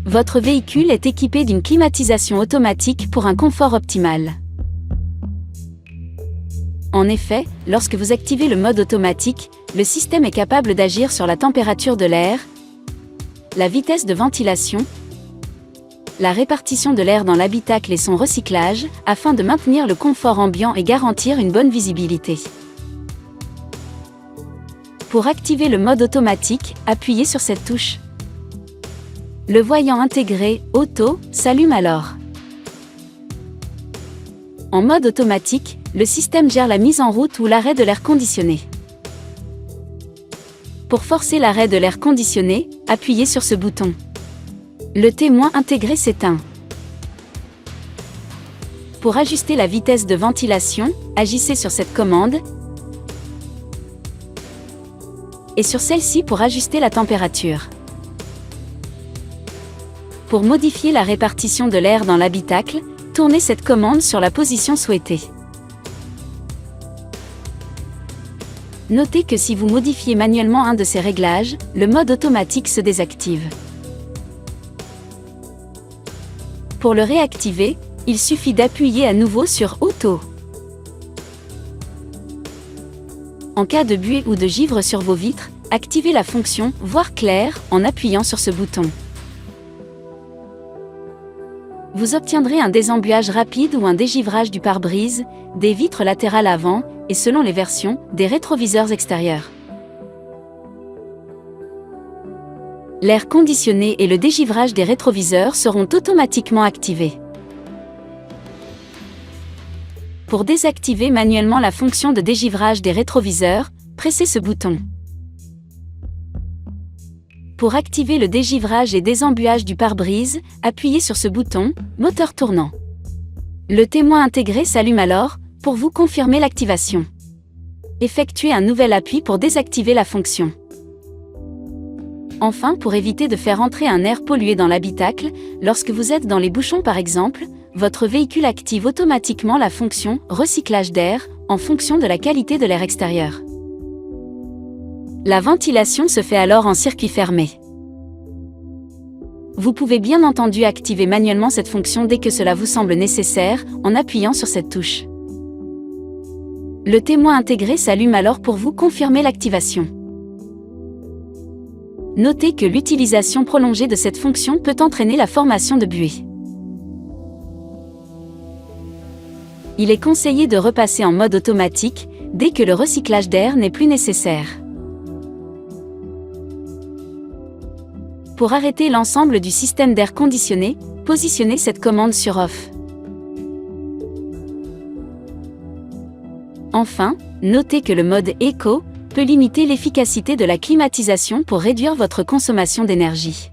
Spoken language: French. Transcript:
Votre véhicule est équipé d'une climatisation automatique pour un confort optimal. En effet, lorsque vous activez le mode automatique, le système est capable d'agir sur la température de l'air, la vitesse de ventilation, la répartition de l'air dans l'habitacle et son recyclage, afin de maintenir le confort ambiant et garantir une bonne visibilité. Pour activer le mode automatique, appuyez sur cette touche. Le voyant intégré « Auto » s'allume alors. En mode automatique, le système gère la mise en route ou l'arrêt de l'air conditionné. Pour forcer l'arrêt de l'air conditionné, appuyez sur ce bouton. Le témoin intégré s'éteint. Pour ajuster la vitesse de ventilation, agissez sur cette commande et sur celle-ci pour ajuster la température. Pour modifier la répartition de l'air dans l'habitacle, tournez cette commande sur la position souhaitée. Notez que si vous modifiez manuellement un de ces réglages, le mode automatique se désactive. Pour le réactiver, il suffit d'appuyer à nouveau sur « Auto ». En cas de buée ou de givre sur vos vitres, activez la fonction « Voir clair » en appuyant sur ce bouton. Vous obtiendrez un désembuage rapide ou un dégivrage du pare-brise, des vitres latérales avant, et selon les versions, des rétroviseurs extérieurs. L'air conditionné et le dégivrage des rétroviseurs seront automatiquement activés. Pour désactiver manuellement la fonction de dégivrage des rétroviseurs, pressez ce bouton. Pour activer le dégivrage et désembuage du pare-brise, appuyez sur ce bouton « Moteur tournant ». Le témoin intégré s'allume alors, pour vous confirmer l'activation. Effectuez un nouvel appui pour désactiver la fonction. Enfin, pour éviter de faire entrer un air pollué dans l'habitacle, lorsque vous êtes dans les bouchons par exemple, votre véhicule active automatiquement la fonction « Recyclage d'air » en fonction de la qualité de l'air extérieur. La ventilation se fait alors en circuit fermé. Vous pouvez bien entendu activer manuellement cette fonction dès que cela vous semble nécessaire, en appuyant sur cette touche. Le témoin intégré s'allume alors pour vous confirmer l'activation. Notez que l'utilisation prolongée de cette fonction peut entraîner la formation de buée. Il est conseillé de repasser en mode automatique, dès que le recyclage d'air n'est plus nécessaire. Pour arrêter l'ensemble du système d'air conditionné, positionnez cette commande sur Off. Enfin, notez que le mode Eco peut limiter l'efficacité de la climatisation pour réduire votre consommation d'énergie.